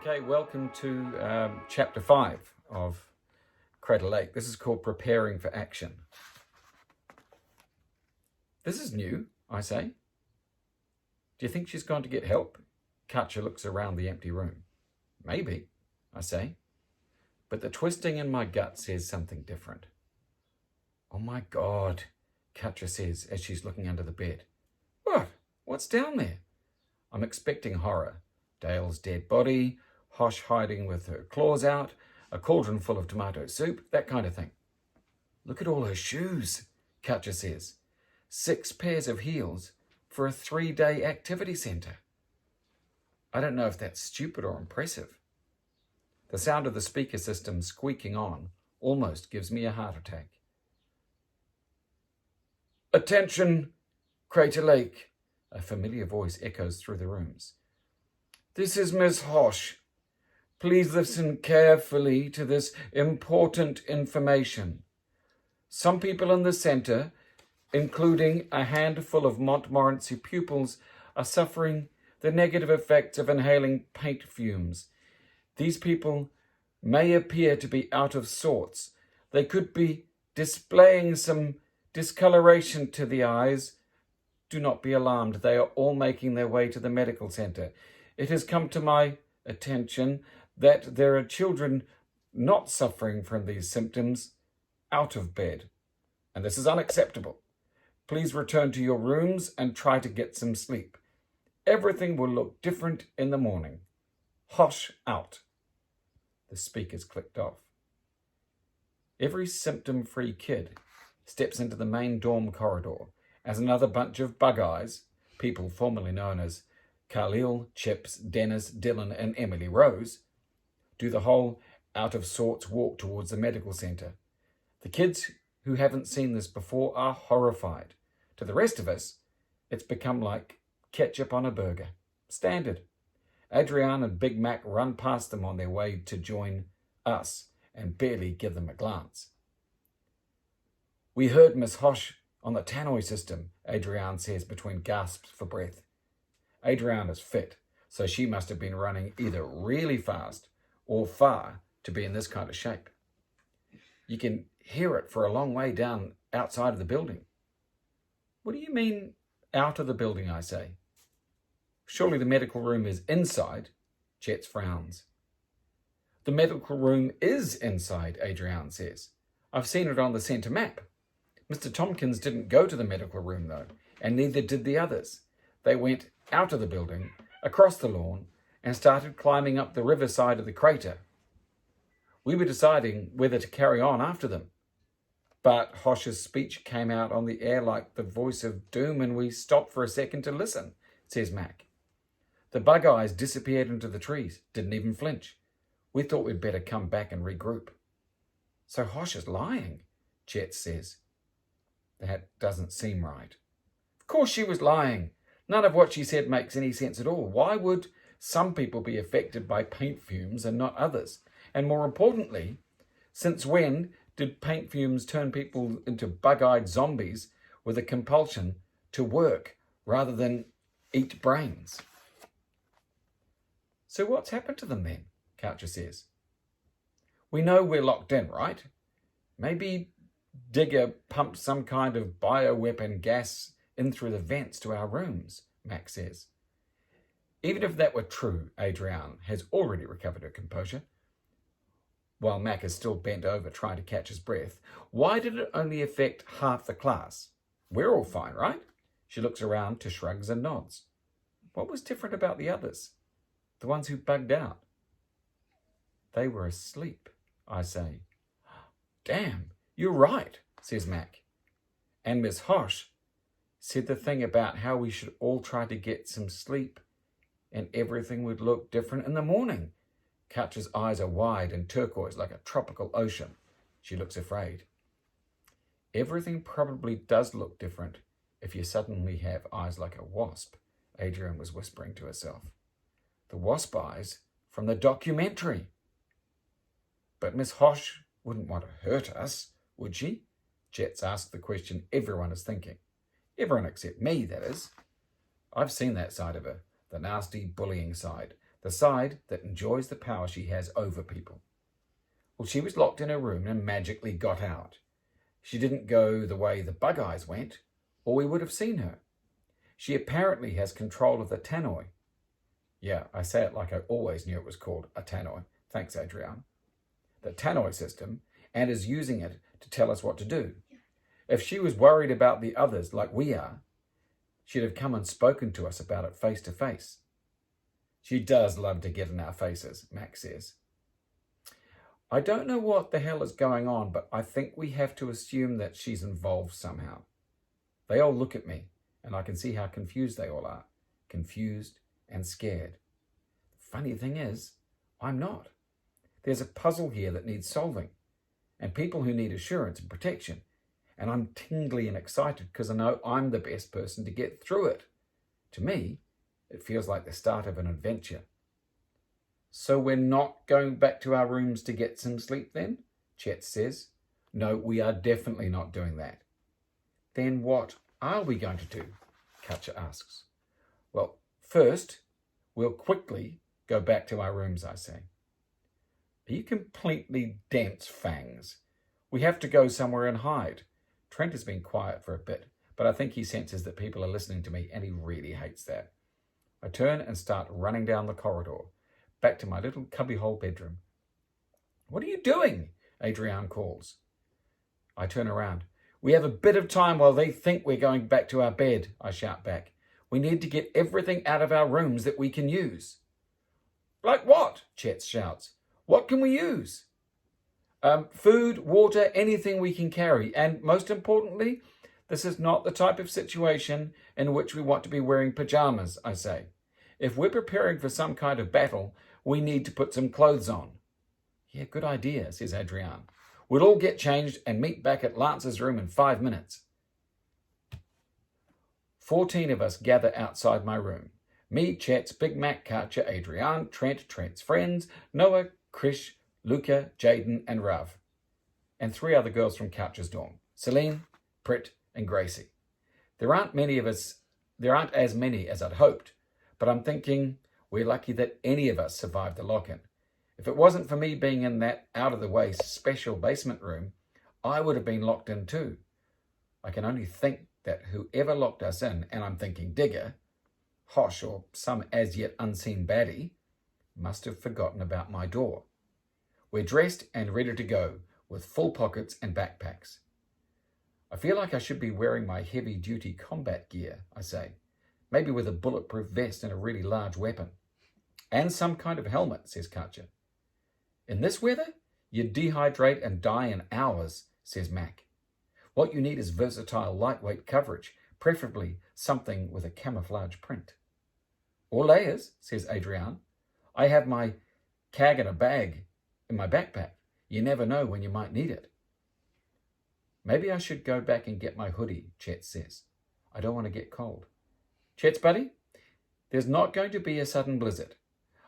Okay, welcome to chapter 5 of Crater Lake. This is called Preparing for Action. This is new, I say. Do you think she's gone to get help? Katja looks around the empty room. Maybe, I say. But the twisting in my gut says something different. Oh my God, Katja says as she's looking under the bed. What? What's down there? I'm expecting horror. Dale's dead body, Hosh hiding with her claws out, a cauldron full of tomato soup, that kind of thing. Look at all her shoes, Katja says. 6 pairs of heels for a 3-day activity centre. I don't know if that's stupid or impressive. The sound of the speaker system squeaking on almost gives me a heart attack. Attention, Crater Lake, a familiar voice echoes through the rooms. This is Miss Hosh. Please listen carefully to this important information. Some people in the centre, including a handful of Montmorency pupils, are suffering the negative effects of inhaling paint fumes. These people may appear to be out of sorts. They could be displaying some discoloration to the eyes. Do not be alarmed. They are all making their way to the medical centre. It has come to my attention that there are children not suffering from these symptoms out of bed, and this is unacceptable. Please return to your rooms and try to get some sleep. Everything will look different in the morning. Hosh out. The speakers clicked off. Every symptom-free kid steps into the main dorm corridor as another bunch of bug eyes, people formerly known as Khalil, Chips, Dennis, Dylan, and Emily Rose, do the whole out-of-sorts walk towards the medical centre. The kids who haven't seen this before are horrified. To the rest of us, it's become like ketchup on a burger. Standard. Adrian and Big Mac run past them on their way to join us and barely give them a glance. We heard Miss Hosh on the tannoy system, Adrian says between gasps for breath. Adrian is fit, so she must have been running either really fast or far to be in this kind of shape. You can hear it for a long way down outside of the building. What do you mean, out of the building, I say? Surely the medical room is inside, Chet's frowns. The medical room is inside, Adrian says. I've seen it on the centre map. Mr. Tompkins didn't go to the medical room, though, and neither did the others. They went out of the building, across the lawn, and started climbing up the riverside of the crater. We were deciding whether to carry on after them. But Hosh's speech came out on the air like the voice of doom, and we stopped for a second to listen, says Mac. The bug eyes disappeared into the trees, didn't even flinch. We thought we'd better come back and regroup. So Hosh is lying, Chet says. That doesn't seem right. Of course she was lying. None of what she said makes any sense at all. Why would some people be affected by paint fumes and not others? And more importantly, since when did paint fumes turn people into bug-eyed zombies with a compulsion to work rather than eat brains? So what's happened to them then? Katja says. We know we're locked in, right? Maybe Digger pumped some kind of bioweapon gas in through the vents to our rooms, Mac says. Even if that were true, Adrian has already recovered her composure. While Mac is still bent over trying to catch his breath, why did it only affect half the class? We're all fine, right? She looks around to shrugs and nods. What was different about the others? The ones who bugged out? They were asleep, I say. Damn, you're right, says Mac. And Miss Hosh said the thing about how we should all try to get some sleep and everything would look different in the morning. Katja's eyes are wide and turquoise like a tropical ocean. She looks afraid. Everything probably does look different if you suddenly have eyes like a wasp, Adrian was whispering to herself. The wasp eyes from the documentary. But Miss Hosh wouldn't want to hurt us, would she? Jets asked the question everyone is thinking. Everyone except me, that is. I've seen that side of her, the nasty bullying side, the side that enjoys the power she has over people. Well, she was locked in her room and magically got out. She didn't go the way the Bug Eyes went, or we would have seen her. She apparently has control of the tannoy. Yeah, I say it like I always knew it was called a tannoy. Thanks, Adrian. The tannoy system, and is using it to tell us what to do. If she was worried about the others like we are, she'd have come and spoken to us about it face to face. She does love to get in our faces, Max says. I don't know what the hell is going on, but I think we have to assume that she's involved somehow. They all look at me, and I can see how confused they all are. Confused and scared. The funny thing is, I'm not. There's a puzzle here that needs solving, and people who need assurance and protection. And I'm tingly and excited because I know I'm the best person to get through it. To me, it feels like the start of an adventure. So we're not going back to our rooms to get some sleep then? Chet says. No, we are definitely not doing that. Then what are we going to do? Katja asks. Well, first, we'll quickly go back to our rooms, I say. Are you completely dense, Fangs? We have to go somewhere and hide. Trent has been quiet for a bit, but I think he senses that people are listening to me, and he really hates that. I turn and start running down the corridor, back to my little cubbyhole bedroom. What are you doing? Adrian calls. I turn around. We have a bit of time while they think we're going back to our bed, I shout back. We need to get everything out of our rooms that we can use. Like what? Chet shouts. What can we use? Food, water, anything we can carry. And most importantly, this is not the type of situation in which we want to be wearing pajamas, I say. If we're preparing for some kind of battle, we need to put some clothes on. Yeah, good idea, says Adrian. We'll all get changed and meet back at Lance's room in 5 minutes. 14 of us gather outside my room. Me, Chet's, Big Mac, Katja, Adrian, Trent, Trent's friends, Noah, Krish, Luca, Jaden, and Rav. And 3 other girls from Katja's dorm. Celine, Prit, and Gracie. There aren't as many as I'd hoped, but I'm thinking we're lucky that any of us survived the lock-in. If it wasn't for me being in that out-of-the-way special basement room, I would have been locked in too. I can only think that whoever locked us in, and I'm thinking Digger, Hosh, or some as-yet unseen baddie, must have forgotten about my door. We're dressed and ready to go, with full pockets and backpacks. I feel like I should be wearing my heavy-duty combat gear, I say, maybe with a bulletproof vest and a really large weapon. And some kind of helmet, says Katja. In this weather, you'd dehydrate and die in hours, says Mac. What you need is versatile, lightweight coverage, preferably something with a camouflage print. Or layers, says Adrian. I have my CAG in a bag in my backpack. You never know when you might need it. Maybe I should go back and get my hoodie, Chet says. I don't want to get cold. Chet's buddy, there's not going to be a sudden blizzard.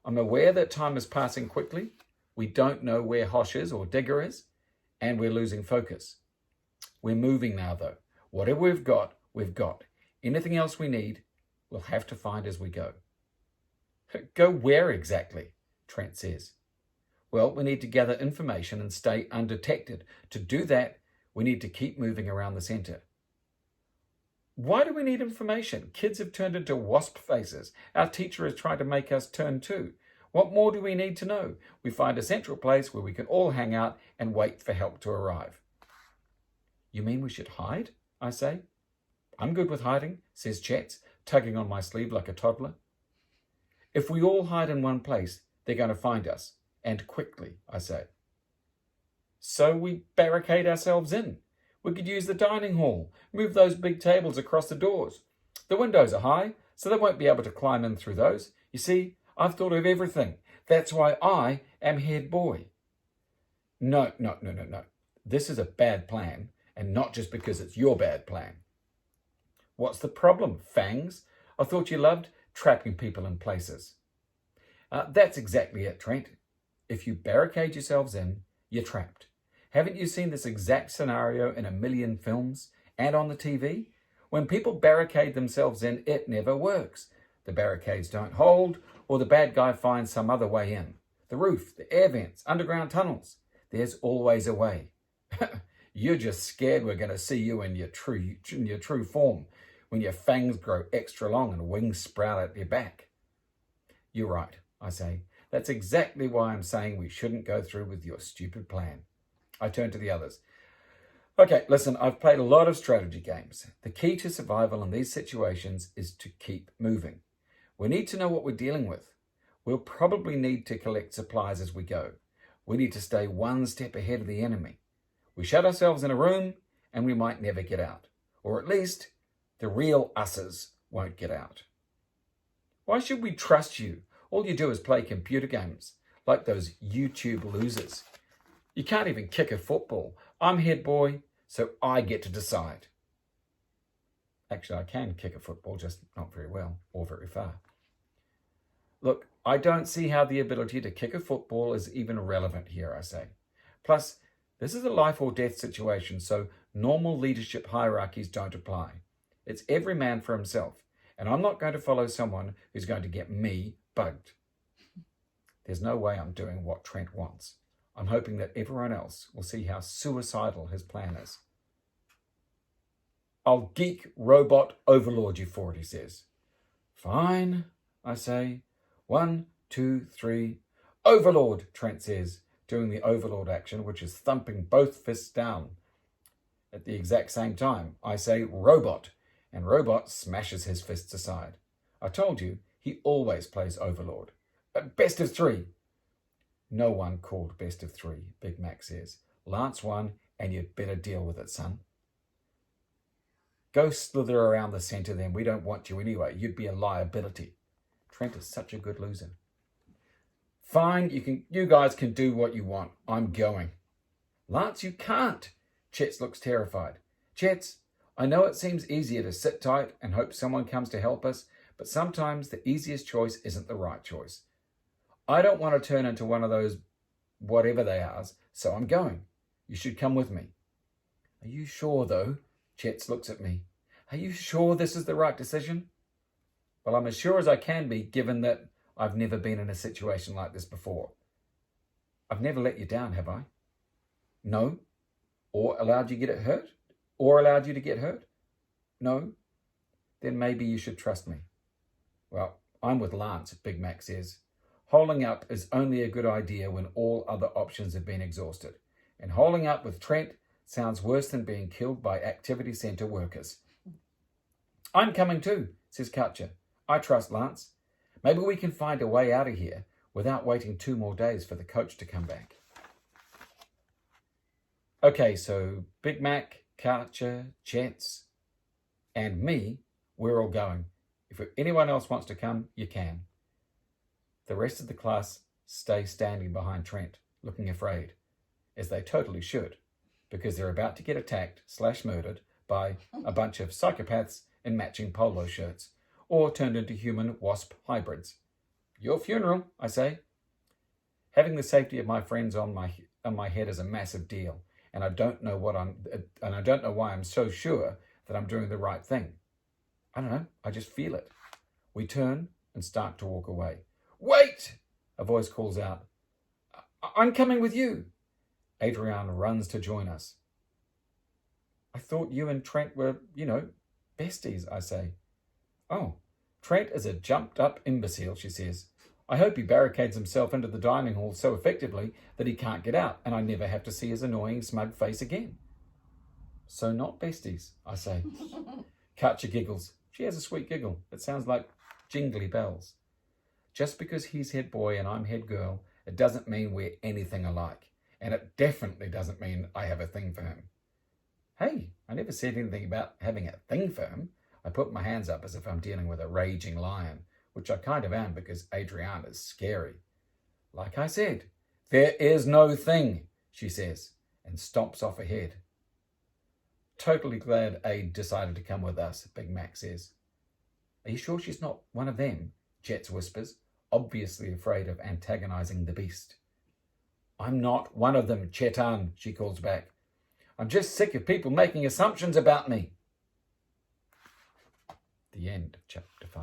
I'm aware that time is passing quickly. We don't know where Hosh is or Digger is, and we're losing focus. We're moving now, though. Whatever we've got, we've got. Anything else we need, we'll have to find as we go. Go where exactly? Trent says. Well, we need to gather information and stay undetected. To do that, we need to keep moving around the centre. Why do we need information? Kids have turned into wasp faces. Our teacher is trying to make us turn too. What more do we need to know? We find a central place where we can all hang out and wait for help to arrive. You mean we should hide? I say. I'm good with hiding, says Chet, tugging on my sleeve like a toddler. If we all hide in one place, they're going to find us. And quickly, I say. So we barricade ourselves in. We could use the dining hall, move those big tables across the doors. The windows are high, so they won't be able to climb in through those. You see, I've thought of everything. That's why I am head boy. No. This is a bad plan, and not just because it's your bad plan. What's the problem, Fangs? I thought you loved trapping people in places. That's exactly it, Trent. If you barricade yourselves in, you're trapped. Haven't you seen this exact scenario in a million films and on the TV? When people barricade themselves in, it never works. The barricades don't hold, or the bad guy finds some other way in. The roof, the air vents, underground tunnels. There's always a way. You're just scared we're going to see you in your true form, when your fangs grow extra long and wings sprout at your back. You're right, I say. That's exactly why I'm saying we shouldn't go through with your stupid plan. I turn to the others. Okay, listen, I've played a lot of strategy games. The key to survival in these situations is to keep moving. We need to know what we're dealing with. We'll probably need to collect supplies as we go. We need to stay one step ahead of the enemy. We shut ourselves in a room and we might never get out. Or at least the real usses won't get out. Why should we trust you? All you do is play computer games, like those YouTube losers. You can't even kick a football. I'm head boy, so I get to decide. Actually, I can kick a football, just not very well or very far. Look, I don't see how the ability to kick a football is even relevant here, I say. Plus, this is a life or death situation, so normal leadership hierarchies don't apply. It's every man for himself, and I'm not going to follow someone who's going to get me bugged. There's no way I'm doing what Trent wants. I'm hoping that everyone else will see how suicidal his plan is. I'll geek robot overlord you for it, he says. Fine, I say. 1, 2, 3. Overlord, Trent says, doing the overlord action, which is thumping both fists down. At the exact same time, I say robot, and robot smashes his fists aside. I told you, he always plays overlord. Best of 3. No one called best of 3, Big Mac says. Lance won, and you'd better deal with it, son. Go slither around the centre then. We don't want you anyway. You'd be a liability. Trent is such a good loser. Fine, you guys can do what you want. I'm going. Lance, you can't. Chetz looks terrified. Chetz, I know it seems easier to sit tight and hope someone comes to help us, but sometimes the easiest choice isn't the right choice. I don't want to turn into one of those whatever they are, so I'm going. You should come with me. Are you sure, though? Chetz looks at me. Are you sure this is the right decision? Well, I'm as sure as I can be, given that I've never been in a situation like this before. I've never let you down, have I? No. Or allowed you to get hurt? Or allowed you to get hurt? No. Then maybe you should trust me. Well, I'm with Lance, Big Mac says. Holding up is only a good idea when all other options have been exhausted. And holding up with Trent sounds worse than being killed by activity centre workers. I'm coming too, says Katja. I trust Lance. Maybe we can find a way out of here without waiting 2 more days for the coach to come back. Okay, so Big Mac, Katja, Chetz, and me, we're all going. If anyone else wants to come, you can. The rest of the class stay standing behind Trent, looking afraid, as they totally should, because they're about to get attacked/murdered by a bunch of psychopaths in matching polo shirts, or turned into human wasp hybrids. Your funeral, I say. Having the safety of my friends on my head is a massive deal, and I don't know why I'm so sure that I'm doing the right thing. I don't know, I just feel it. We turn and start to walk away. Wait! A voice calls out. I'm coming with you. Adrian runs to join us. I thought you and Trent were, besties, I say. Oh, Trent is a jumped-up imbecile, she says. I hope he barricades himself into the dining hall so effectively that he can't get out, and I never have to see his annoying smug face again. So not besties, I say. Katja giggles. She has a sweet giggle. It sounds like jingly bells. Just because he's head boy and I'm head girl, it doesn't mean we're anything alike. And it definitely doesn't mean I have a thing for him. Hey, I never said anything about having a thing for him. I put my hands up as if I'm dealing with a raging lion, which I kind of am because Adrian is scary. Like I said, there is no thing, she says, and stomps off ahead. Totally glad Aid decided to come with us, Big Mac says. Are you sure she's not one of them? Chetz whispers, obviously afraid of antagonizing the beast. I'm not one of them, Chetan, she calls back. I'm just sick of people making assumptions about me. The end of chapter 5.